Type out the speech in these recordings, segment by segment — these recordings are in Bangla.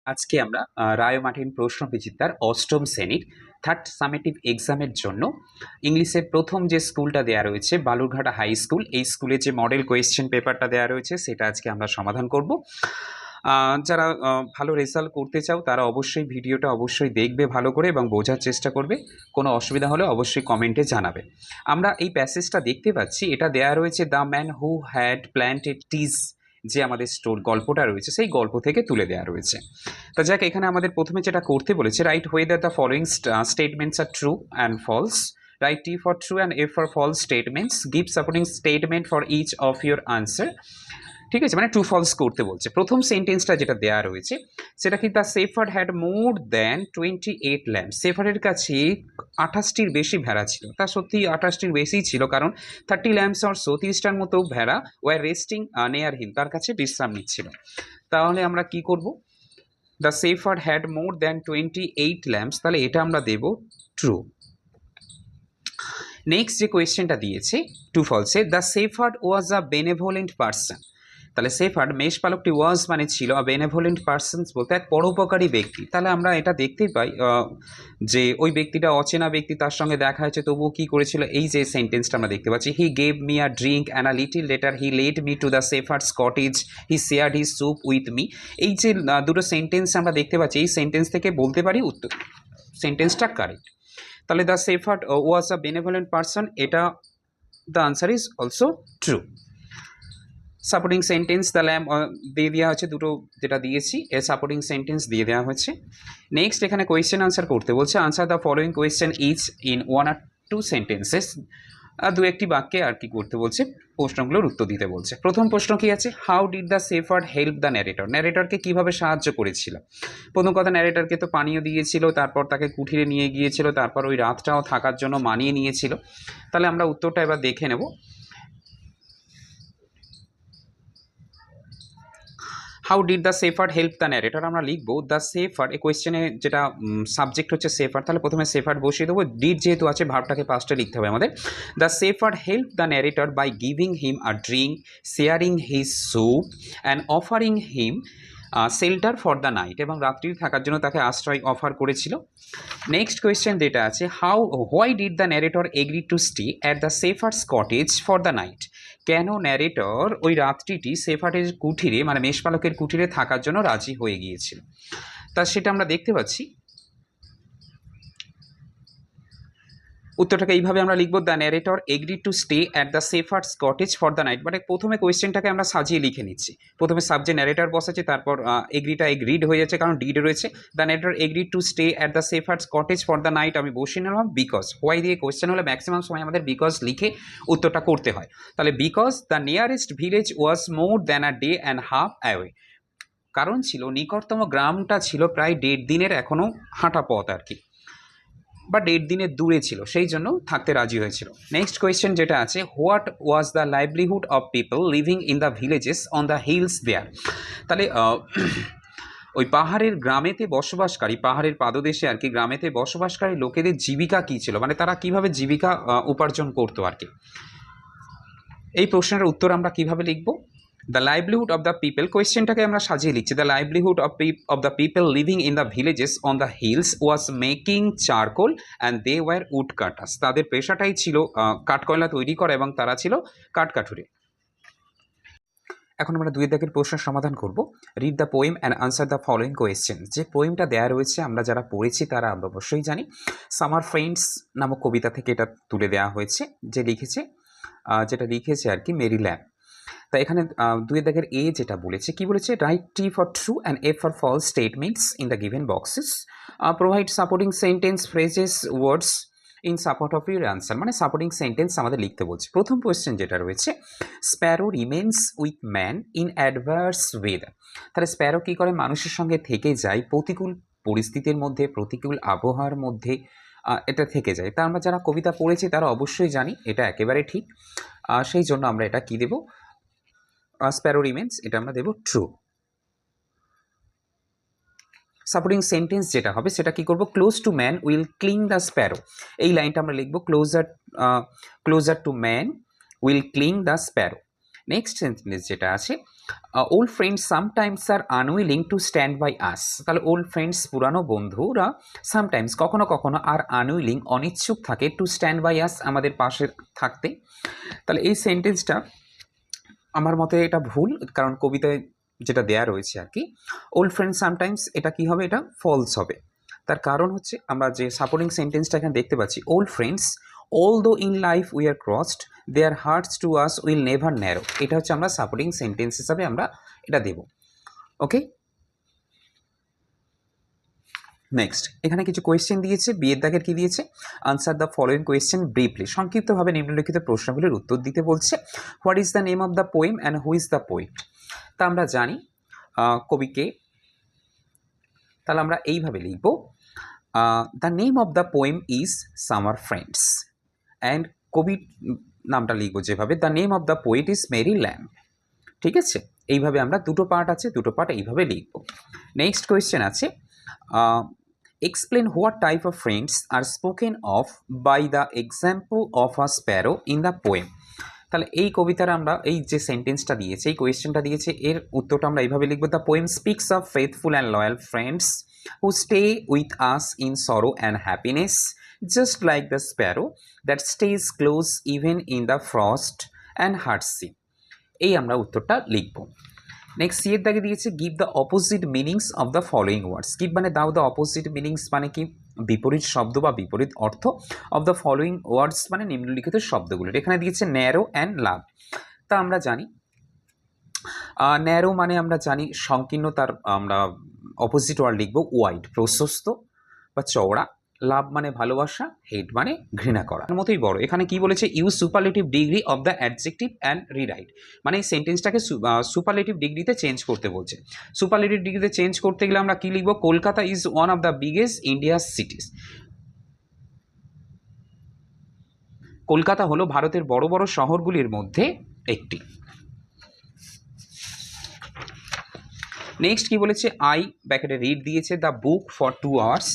আজকে আমরা রায় মার্টিন প্রশ্ন বিচিত্রার অষ্টম শ্রেণীর থার্ড সামেটিভ এক্সামের জন্য ইংলিশের প্রথম যে স্কুলটা দেওয়া রয়েছে বালুরঘাট হাই স্কুল, এই স্কুলে যে মডেল কোয়েশ্চেন পেপারটা দেওয়া রয়েছে সেটা আজকে আমরা সমাধান করব। যারা ভালো রেজাল্ট করতে চাও তারা অবশ্যই ভিডিওটা অবশ্যই দেখবে ভালো করে এবং বোঝার চেষ্টা করবে। কোনো অসুবিধা হলে অবশ্যই কমেন্টে জানাবে। আমরা এই প্যাসেজটা দেখতে পাচ্ছি, এটা দেওয়া রয়েছে the man who had planted trees, যে আমাদের গল্পটা রয়েছে সেই গল্প থেকে তুলে দেওয়া রয়েছে। তা যাক, এখানে আমাদের প্রথমে যেটা করতে বলেছে, write whether the following statements are true and false. Write T for true and F for false statements. Give supporting statement for each of your answer. ঠিক আছে, মানে ট্রু ফলস করতে বলছে। প্রথম সেন্টেন্সটা যেটা দেওয়া রয়েছে সেটা কি, the shepherd had more than 28 lamb. সেফার্ডের কাছে 28টির বেশি ভেড়া ছিল। তা সত্যি 28টির বেশি ছিল, কারণ 30 ল্যাম্পস অর 30টার মতো ভেড়া ওয়ার রেস্টিং নেয়ার হিম, তার কাছে বিশ্রাম নিচ্ছিল। তাহলে আমরা কি করব, the shepherd had more than 28 lambs, তাহলে এটা আমরা দেব ট্রু। নেক্সট যে কোয়েশ্চেনটা দিয়েছে টু ফলসে, the shepherd was a benevolent person. তাহলে সেফার্ড মেষপালকটি ওয়াজ মানে ছিল, আর বেনেভোলেন্ট পার্সনস বলতে এক পরোপকারী ব্যক্তি। তাহলে আমরা এটা দেখতেই পাই যে ওই ব্যক্তিটা অচেনা ব্যক্তি, তার সঙ্গে দেখা হয়েছে তবুও কী করেছিল, এই যে সেন্টেন্সটা আমরা দেখতে পাচ্ছি, he gave me a drink and a little later he led me to the shepherd's cottage he shared his soup with me. এই যে দুটো সেন্টেন্স আমরা দেখতে পাচ্ছি, এই সেন্টেন্স থেকে বলতে পারি উত্তর সেন্টেন্সটা কারেক্ট। তাহলে the shepherd was a benevolent person, এটা the answer is also true. Supporting sentence the lamp দিয়ে দেওয়া হচ্ছে, দুটো যেটা দিয়েছি এর সাপোর্টিং সেন্টেন্স দিয়ে দেওয়া হচ্ছে। নেক্সট এখানে কোয়েশ্চেন আনসার করতে বলছে, answer the following question each in 1 or 2 sentences. দু একটি বাক্যে আর কি করতে বলছে, প্রশ্নগুলোর উত্তর দিতে বলছে। প্রথম প্রশ্ন কি আছে, how did the shepherd help the narrator. ন্যারেটরকে কীভাবে সাহায্য করেছিল? প্রথম কথা, ন্যারেটরকে তো পানীয় দিয়েছিল, তারপর তাকে কুঠিরে নিয়ে গিয়েছিল, তারপর ওই রাতটাও থাকার জন্য মানিয়ে নিয়েছিল। তাহলে আমরা উত্তরটা এবার দেখে নেব। How did the shepherd help the narrator, আমরা লিখবো দ্য সেফার্ড, এই কোয়েশ্চেনে যেটা সাবজেক্ট হচ্ছে সেফার্ড, তাহলে প্রথমে সেফার্ড বসিয়ে দেবো। ডিড যেহেতু আছে, ভার্বটাকে পাস্টে লিখতে হবে আমাদের। The shepherd help the narrator by giving him a drink, sharing his soup and offering him shelter for the night, এবং রাত্রি থাকার জন্য তাকে আশ্রয় অফার করেছিল। নেক্সট কোয়েশ্চেন যেটা আছে, why did the narrator agree to stay at the shepherd's cottage for the night. কেন ন্যারেটর ওই রাত্রিটি সেফার্ডের কুঠিরে মানে মেষপালকের কুঠিরে থাকার জন্য রাজি হয়ে গিয়েছিল, তা সেটা আমরা দেখতে পাচ্ছি। উত্তরটাকে এইভাবে আমরা লিখবো, the narrator agree to stay at the shepherd's cottage for the night. মানে প্রথমে কোয়েশ্চেনটাকে আমরা সাজিয়ে লিখে নিচ্ছি, প্রথমে সাবজেক্ট ন্যারেটর বসাচ্ছি, তারপর এগ্রিটা এগ্রিড হয়ে যাচ্ছে কারণ ডিড রয়েছে। The narrator agree to stay at the shepherd's cottage for the night আমি বসিয়ে নিলাম বিকজ। হোয়াই দিয়ে কোয়েশ্চেন হলে ম্যাক্সিমাম সময় আমাদের বিকজ লিখে উত্তরটা করতে হয়। তাহলে because the nearest village was more than a day and half away, কারণ ছিল নিকটতম গ্রামটা ছিল প্রায় 1.5 দিনের এখনও হাঁটা পথ আর কি, বা 1.5 দিনের দূরে ছিল, সেই জন্য থাকতে রাজি হয়েছিল। নেক্সট কোয়েশ্চেন যেটা আছে, what was the livelihood of people living in the villages on the hills there. তাহলে ওই পাহাড়ের গ্রামেতে বসবাসকারী, পাহাড়ের পাদদেশে আর কি গ্রামেতে বসবাসকারী লোকেদের জীবিকা কী ছিল, মানে তারা কিভাবে জীবিকা উপার্জন করতো আর কি। এই প্রশ্নের উত্তর আমরা কিভাবে লিখব, the livelihood of the people, কোয়েশ্চেনটাকে আমরা সাজিয়ে লিখছি, the livelihood of the people living in the villages on the hills was making charcoal and they were wood cutters. তাদের পেশাটাই ছিল কাঠকয়লা তৈরি করা এবং তারা ছিল কাঠকাঠুরে। এখন আমরা 2 দাগের প্রশ্নের সমাধান করব। Read the poem and answer the following question. যে পোয়েমটা দেওয়া রয়েছে আমরা যারা পড়েছি তারা আমরা অবশ্যই জানি, সামার ফ্রেন্ডস নামক কবিতা থেকে এটা তুলে দেওয়া হয়েছে, যেটা লিখেছে আর কি মেরি ল্যাম্ব। তা এখানে 2 দাগের এ যেটা বলেছে, কি বলেছে, write T for true and F for false statements in the given boxes, provide supporting sentence phrases words in support of your answer. মানে সাপোর্টিং সেন্টেন্স আমাদের লিখতে বলছে। প্রথম কোয়েশ্চেন যেটা রয়েছে, sparrow remains with man in adverse weather. তাহলে স্প্যারো কী করে, মানুষের সঙ্গে থেকে যায় প্রতিকূল পরিস্থিতির মধ্যে, প্রতিকূল আবহাওয়ার মধ্যে এটা থেকে যায়। তা আমরা যারা কবিতা পড়েছি তারা অবশ্যই জানি এটা একেবারে ঠিক। সেই জন্য আমরা এটা কি দেব, স্প্যারো রিমেন্স, এটা আমরা দেব ট্রু। সাপোর্টিং সেন্টেন্স যেটা হবে সেটা কি করব, close to man will cling the sparrow. এই লাইনটা আমরা লিখব, closer to man will cling the sparrow. Next sentence যেটা আছে, old friends sometimes are unwilling to stand by us. তাহলে ওল্ড ফ্রেন্ডস পুরানো বন্ধুরা সামটাইমস কখনো কখনো আর আনউইলিং অনিচ্ছুক থাকে টু স্ট্যান্ড বাই আস আমাদের পাশে থাকতে। তাহলে এই সেন্টেন্সটা আমার মতে এটা ভুল, কারণ কবিতায় যেটা দেয়া রয়েছে আর কি, ওল্ড ফ্রেন্ড সামটাইমস, এটা কি হবে, এটা ফলস হবে। তার কারণ হচ্ছে আমরা যে সাপোর্টিং সেন্টেন্সটা এখানে দেখতে পাচ্ছি, old friends although in life we are crossed their hearts to us will never narrow, এটা হচ্ছে আমরা সাপোর্টিং সেন্টেন্স হিসাবে আমরা এটা দেব। ওকে, নেক্সট এখানে কিছু কোয়েশ্চেন দিয়েছে, বিয়ের দাগের কি দিয়েছে, answer the following question briefly, সংক্ষিপ্তভাবে নিম্নলিখিত প্রশ্নগুলির উত্তর দিতে বলছে। What is the name of the poem and who is the poet. তা আমরা জানি কবিকে, তাহলে আমরা এইভাবে লিখব, the name of the poem is Summer Friends, and কবি নামটা লিখব যেভাবে, the name of the poet is Mary Lamb. ঠিক আছে, এইভাবে আমরা দুটো পার্ট আছে, দুটো পার্ট এইভাবে লিখব। নেক্সট কোয়েশ্চেন আছে, explain what type of friends are spoken of by the example of a sparrow in the poem. তাহলে এই কবিতার আমরা এই যে সেন্টেন্সটা দিয়েছে, এই কোয়েশ্চেনটা দিয়েছে, এর উত্তরটা আমরা এইভাবে লিখব, the poem speaks of faithful and loyal friends who stay with us in sorrow and happiness just like the sparrow that stays close even in the frost and hardship. এই আমরা উত্তরটা লিখব। নেক্সট সি এর দাগে দিয়েছে, give the opposite meanings of the following words. Give মানে দাও, দ্য অপোজিট মিনিংস মানে কি, বিপরীত শব্দ বা বিপরীত অর্থ, অফ দ্য ফলোয়িং ওয়ার্ডস মানে নিম্নলিখিত শব্দগুলোর। এখানে দিয়েছে ন্যারো অ্যান্ড লাভ। তা আমরা জানি ন্যারো মানে আমরা জানি সংকীর্ণ, তার আমরা অপোজিট ওয়ার্ড লিখব ওয়াইড, প্রশস্ত বা চওড়া। লাভ মানে ভালোবাসা, হেট মানে ঘৃণা করা। এর মতোই বড়। এখানে কি বলেছে, use superlative degree of the adjective and rewrite, মানে এই সেন্টেন্সটাকে সুপারলেটিভ ডিগ্রিতে চেঞ্জ করতে বলছে। সুপারলেটিভ ডিগ্রিতে চেঞ্জ করতে গেলে আমরা কি লিখব, Kolkata is one of the biggest India's cities. Kolkata হলো ভারতের বড় বড় শহরগুলির মধ্যে একটি। নেক্সট কি বলেছে, আই ব্যাকেটে রিড দিয়েছে দ্য বুক ফর 2 আওয়ার্স।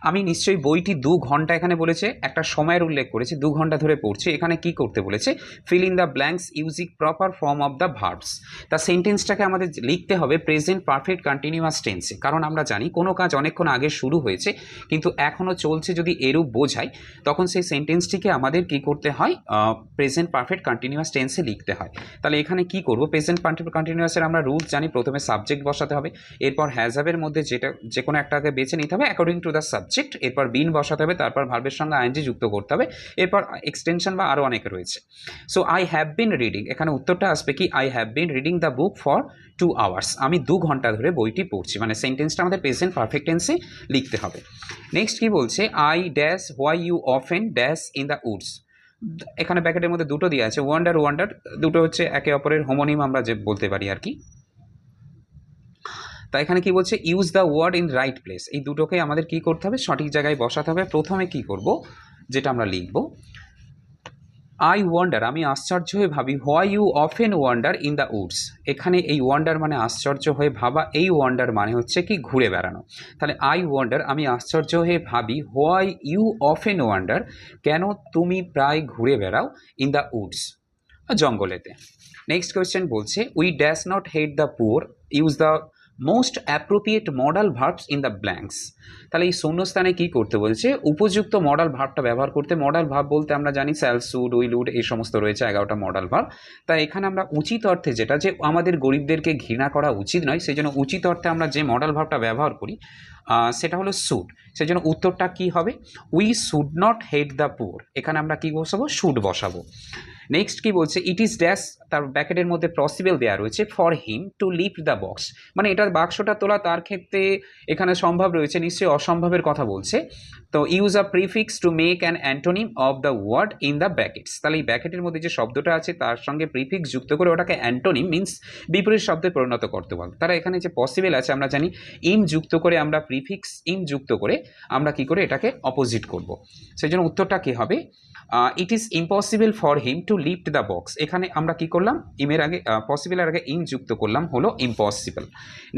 আমি নিশ্চয়ই বইটি 2 ঘন্টা, এখানে বলেছে একটা সময়ের উল্লেখ করেছে, 2 ঘন্টা ধরে পড়ছে। এখানে কি করতে বলেছে, fill in the blanks using proper form of the verbs. তা সেন্টেন্সটাকে আমাদের লিখতে হবে প্রেজেন্ট পারফেক্ট কন্টিনিউয়াস টেন্সে, কারণ আমরা জানি কোনো কাজ অনেকক্ষণ আগে শুরু হয়েছে কিন্তু এখনও চলছে, যদি এরূপ বোঝায় তখন সেই সেন্টেন্সটিকে আমাদের কি করতে হয়, প্রেজেন্ট পারফেক্ট কন্টিনিউয়াস টেন্সে লিখতে হয়। তাহলে এখানে কি করব, প্রেজেন্ট পারফেক্ট কন্টিনিউয়াসের আমরা রুলস জানি, প্রথমে সাবজেক্ট বসাতে হবে, এরপর হ্যাজহাবের মধ্যে যে কোনো একটাকে বেছে নিতে হবে অ্যাকর্ডিং টু দ্য সাবজেক্ট, এরপর বিন বসাতে হবে, তারপর ভার্বের সঙ্গে আইএনজি যুক্ত করতে হবে, এরপর এক্সটেনশন বা আরও অনেক রয়েছে। So I have been reading, এখানে উত্তরটা আসবে কি, I have been reading the book for 2 hours, আমি 2 ঘন্টা ধরে বইটি পড়ছি, মানে সেন্টেন্সটা আমাদের প্রেজেন্ট পারফেক্ট টেন্সে লিখতে হবে। নেক্সট কি বলছে, I dash why you often dash in the woods. এখানে ব্যাকেটের মধ্যে দুটো দিয়ে আছে, ওয়ান্ডার ওয়ান্ডার, দুটো হচ্ছে একে অপরের হোমোনিম আমরা যে বলতে পারি আর কি। তা এখানে কি বলছে, use the word in right place, এই দুটোকে আমাদের কি করতে হবে, সঠিক জায়গায় বসাতে হবে। প্রথমে কি করব, যেটা আমরা লিখব, আই ওয়ান্ডার, আমি আশ্চর্য হয়ে ভাবি, why you often wonder in the woods. এখানে এই ওয়ান্ডার মানে আশ্চর্য হয়ে ভাবা, এই ওয়ান্ডার মানে হচ্ছে কি ঘুরে বেড়ানো। তাহলে আই ওয়ান্ডার, আমি আশ্চর্য হয়ে ভাবি, হোয়াই ইউ অফেন ওয়ান্ডার, কেন তুমি প্রায় ঘুরে বেড়াও, ইন দ্য উডস, জঙ্গলেতে। নেক্সট কোয়েশ্চেন বলছে, we dash not hate the poor, use the most appropriate modal verbs in the blanks. তাহলে এই শূন্যস্থানে কী করতে বলছে, উপযুক্ত মডাল ভার্বটা ব্যবহার করতে। মডাল ভার্ব বলতে আমরা জানি স্যাল, শুড, উইল, উড, এই সমস্ত রয়েছে 11টা মডাল ভার্ব। তাই এখানে আমরা উচিত অর্থে যেটা, যে আমাদের গরিবদেরকে ঘৃণা করা উচিত নয়, সেই জন্য উচিত অর্থে আমরা যে মডাল ভার্বটা ব্যবহার করি সেটা হলো শুড। সেই জন্য উত্তরটা কী হবে, we should not hate the poor, এখানে আমরা কী বসাবো, শুড বসাবো। নেক্সট কি বলছে, ইট ইজ ড্যাশ, তার ব্যাকেটের মধ্যে পসিবল দেওয়া রয়েছে, for him to lift the box, মানে এটার বাক্সটা তোলা তার ক্ষেত্রে এখানে সম্ভব রয়েছে, নিশ্চয়ই অসম্ভবের কথা বলছে। তো use a prefix to make an antonym of the word in the brackets. তাহলে এই ব্র্যাকেটের মধ্যে যে শব্দটা আছে তার সঙ্গে প্রিফিক্স যুক্ত করে ওটাকে অ্যান্টোনিম মিন্স বিপরীত শব্দে পরিণত করতে বল। তারা এখানে যে পসিবল আছে আমরা জানি, ইম যুক্ত করে আমরা প্রিফিক্স ইম যুক্ত করে আমরা কি করে এটাকে অপোজিট করব। সেই জন্য উত্তরটা কী হবে, it is impossible for him to lift the box. এখানে আমরা কি করলাম, ইমের আগে পসিবলের আগে ইম যুক্ত করলাম, হলো ইম্পসিবল।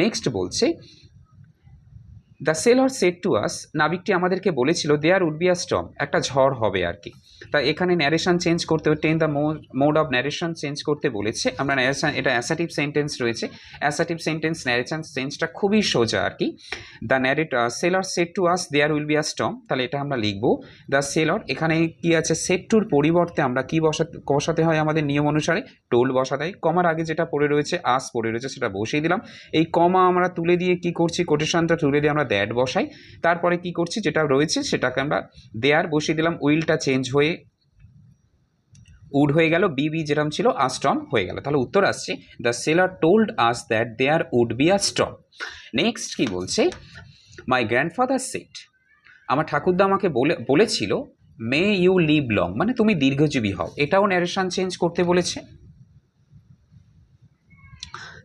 নেক্সট বলছে, the sailor said to us, নাবিকটি আমাদেরকে বলেছিল, there would be a storm, একটা ঝড় হবে আর কি। তা এখানে ন্যারেশন চেঞ্জ করতে হবে, ten the mode of narration change করতে বলেছে। আমরা ন্যারেশন, এটা অ্যাসার্টিভ সেন্টেন্স রয়েছে, অ্যাসার্টিভ সেন্টেন্স ন্যারেশন চেঞ্জটা খুবই সোজা আর কি। The sailor said to us there will be a storm, তাহলে এটা আমরা লিখবো দ্য সেলর। এখানে কি আছে, সেড টুর পরিবর্তে আমরা কি বসাতে হয় আমাদের নিয়ম অনুসারে, টোল্ড বসাতে হয়। কমার আগে যেটা পড়ে রয়েছে, আস পড়ে রয়েছে, সেটা বসিয়ে দিলাম। এই কমা আমরা তুলে দিয়ে কি করছি, কোটেশনটা তুলে দিয়ে আমরা দ্যাট বসাই। তারপরে কি করছি, যেটা রয়েছে সেটাকে আমরা দেয়ার বসিয়ে দিলাম, উইলটা চেঞ্জ হয়ে উড হয়ে গেল, বিবি যেরকম ছিল আ স্টর্ম হয়ে গেল। তাহলে উত্তর আসছে the sailor told us that there would be a storm. Next কি বলছে, মাই গ্র্যান্ডফাদার সেড, আমার ঠাকুরদা আমাকে বলেছিল মে ইউ লিভ লং, মানে তুমি দীর্ঘজীবী হও। এটাও ন্যারেশন চেঞ্জ করতে বলেছে।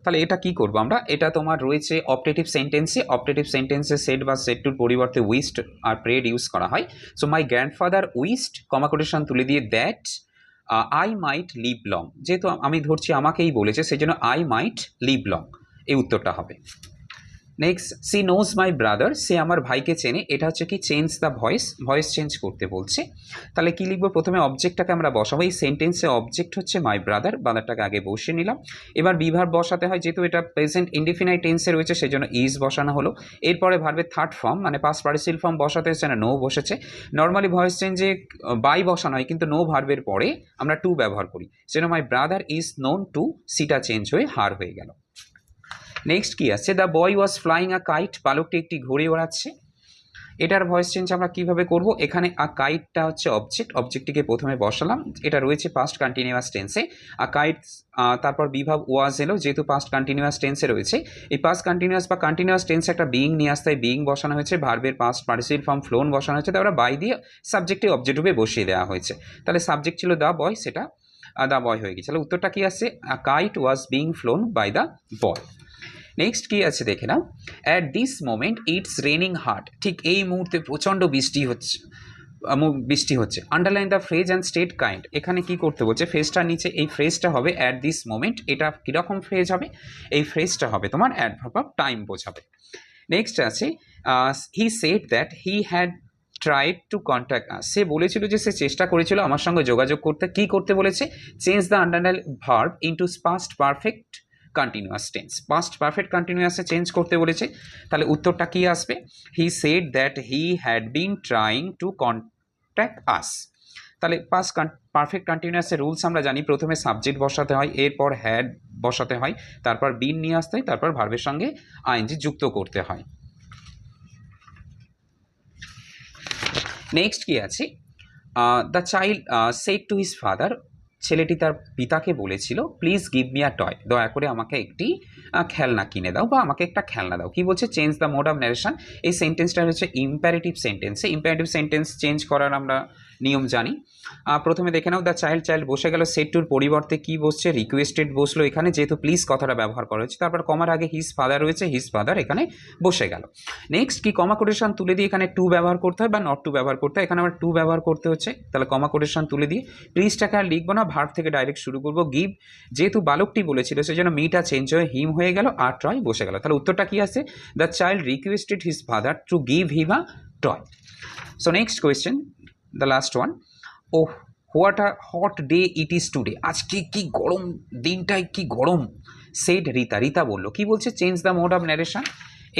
তাহলে এটা কি করবো আমরা, এটা তোমার রয়েছে অপটেটিভ সেন্টেন্সে। অপটেটিভ সেন্টেন্সে সেড বা সেড টুর পরিবর্তে উইস্ট আর প্রেড ইউজ করা হয়। So my grandfather wished, comma quotation তুলে দিয়ে that I might live long, যেহেতু আমি ধরছি আমাকেই বলেছে, সেই জন্য আই মাইট লিভ লং, এই উত্তরটা হবে। Next, she knows my brother, সে আমার ভাইকে চেনে। এটা হচ্ছে কি, change the voice, voice change করতে বলছে। তাহলে কি লিখবো, প্রথমে অবজেক্টটাকে আমরা বসাবো। এই সেন্টেন্সে অবজেক্ট হচ্ছে মাই ব্রাদার, ব্রাদারটাকে আগে বসিয়ে নিলাম। এবার বিভার বসাতে হয়, যেহেতু এটা প্রেজেন্ট ইনডিফিনাইট টেন্সে রয়েছে সেই জন্য ইজ বসানো হলো। এরপরে ভার্বের থার্ড ফর্ম মানে পাস্ট পার্টিসিপল ফর্ম বসাতে হচ্ছে না, নো বসেছে। নর্মালি ভয়েস চেঞ্জে বাই বসানো হয়, কিন্তু নো ভার্বের পরে আমরা টু ব্যবহার করি, সেজন্য my brother is known to, সিটা চেঞ্জ হয়ে হার হয়ে গেল। নেক্সট কি আছে, the boy was flying a kite, বালকটি একটি ঘুড়ি ওড়াচ্ছে। এটার ভয়েস চেঞ্জ আমরা কিভাবে করব, এখানে আ কাইটটা হচ্ছে অবজেক্ট, অবজেক্টটিকে প্রথমে বসালাম। এটা রয়েছে পাস্ট কন্টিনিউয়াস টেন্সে। আ কাইট, তারপর বিভাব ওয়াজ এলো, যেহেতু পাস্ট কন্টিনিউয়াস টেন্সে রয়েছে। এই পাস্ট কন্টিনিউয়াস বা কন্টিনিউয়াস টেন্সে একটা বিইং নিয়ে আসতে হয়, বিইং বসানো হয়েছে। ভার্বের পাস্ট পার্টিসিপল ফর্ম ফ্লোন বসানো হয়েছে, তারপরে বাই দিয়ে সাবজেক্টে অবজেক্ট রূপে বসিয়ে দেওয়া হয়েছে। তাহলে সাবজেক্ট ছিল দ্য বয়, সেটা দ্য বয় হয়ে গেছে। তাহলে উত্তরটা কি আসছে, a kite was being flown by the boy. Next কি আছে দেখে নাও, at this moment it's raining hard, ঠিক এই মুহূর্তে প্রচণ্ড বৃষ্টি হচ্ছে। Underline the phrase and state kind, এখানে কি করতে বলছে, ফ্রেজটার নিচে এই ফ্রেজটা হবে অ্যাট দিস মোমেন্ট। এটা কীরকম ফ্রেজ হবে, এই ফ্রেজটা হবে তোমার অ্যাডভার্ব অফ টাইম বোঝাবে। নেক্সট আছে, he said that he had tried to contact us, সে বলেছিল যে সে চেষ্টা করেছিল আমার সঙ্গে যোগাযোগ করতে। কি করতে বলেছে, change the underline verb into past perfect continuous tense, past perfect কন্টিনিউয়াসে চেঞ্জ করতে বলেছে। তাহলে উত্তরটা কি আসবে, he said that he had been trying to contact us. তাহলে পাস্ট পারফেক্ট কন্টিনিউয়াসের রুলস আমরা জানি, প্রথমে সাবজেক্ট বসাতে হয়, এরপর হ্যাড বসাতে হয়, তারপর বিন নিয়ে আসতে হয়, তারপর ভার্বের সঙ্গে আইএনজি যুক্ত করতে হয়। নেক্সট কি আছে, the child said to his father, ছেলেটি তার পিতাকে বলেছিল please give me a toy, দয়া করে আমাকে একটি খেলনা কিনে দাও বা আমাকে একটা খেলনা দাও। কি বলছে, change the mode of narration. এই সেন্টেন্সটা হচ্ছে ইম্পারেটিভ সেন্টেন্সে। ইম্পারেটিভ সেন্টেন্স চেঞ্জ করার আমরা নিয়ম জানি। প্রথমে দেখে নাও, দ্য চাইল্ড বসে গেল, সেড টুর পরিবর্তে কি বসছে, রিকোয়েস্টেড বসলো এখানে, যেহেতু প্লিজ কথাটা ব্যবহার করা হয়েছে। তারপর কমার আগে হিজ ফাদার রয়েছে, হিজ ফাদার এখানে বসে গেল। নেক্সট কি, কমা কোটেশন তুলে দিয়ে এখানে টু ব্যবহার করতে হয় বা নট টু ব্যবহার করতে হয়, এখানে আমার টু ব্যবহার করতে হচ্ছে। তাহলে কমা কোটেশন তুলে দিয়ে প্লিজটাকে আর লিখবো না, ভার্ব থেকে ডাইরেক্ট শুরু করবো। গিভ, যেহেতু বালকটি বলেছিল সেই জন্য মিটা চেঞ্জ হয়ে হিম হয়ে গেল, আর টয় বসে গেল। তাহলে উত্তরটা কি আছে, the child requested his father to give him a toy. So next question, the last one, O what a hot day it is today, আজকে কি গরম, দিনটায় কি গরম। সেড রিতা, রিতা বললো। কি বলছে, change the mode of narration.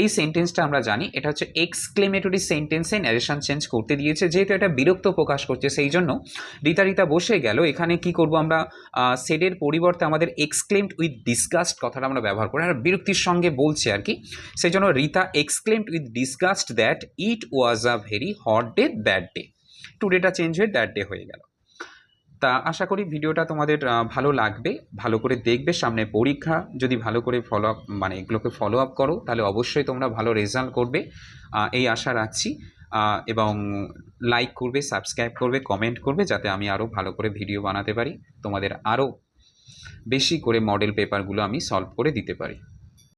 এই সেন্টেন্সটা আমরা জানি এটা হচ্ছে এক্সক্লেমেটরি সেন্টেন্সে ন্যারেশন চেঞ্জ করতে দিয়েছে, যেহেতু এটা বিরক্ত প্রকাশ করছে সেই জন্য রিতা রিতা বসে গেল। এখানে কি করব আমরা, সেডের পরিবর্তে আমাদের এক্সক্লেমড উইথ ডিসগাস্ট কথাটা আমরা ব্যবহার করি, আর বিরক্তির সঙ্গে বলছে আর কি, সেই জন্য Rita exclaimed with disgust that it was a very hot day that day. টুডেটা চেঞ্জ হয়ে দ্যাট ডে হয়ে গেল। তা আশা করি ভিডিওটা তোমাদের ভালো লাগবে, ভালো করে দেখবে। সামনে পরীক্ষা, যদি ভালো করে এগুলোকে ফলো আপ করো তাহলে অবশ্যই তোমরা ভালো রেজাল্ট করবে, এই আশা রাখছি। এবং লাইক করবে, সাবস্ক্রাইব করবে, কমেন্ট করবে, যাতে আমি আরও ভালো করে ভিডিও বানাতে পারি, তোমাদের আরও বেশি করে মডেল পেপারগুলো আমি সলভ করে দিতে পারি।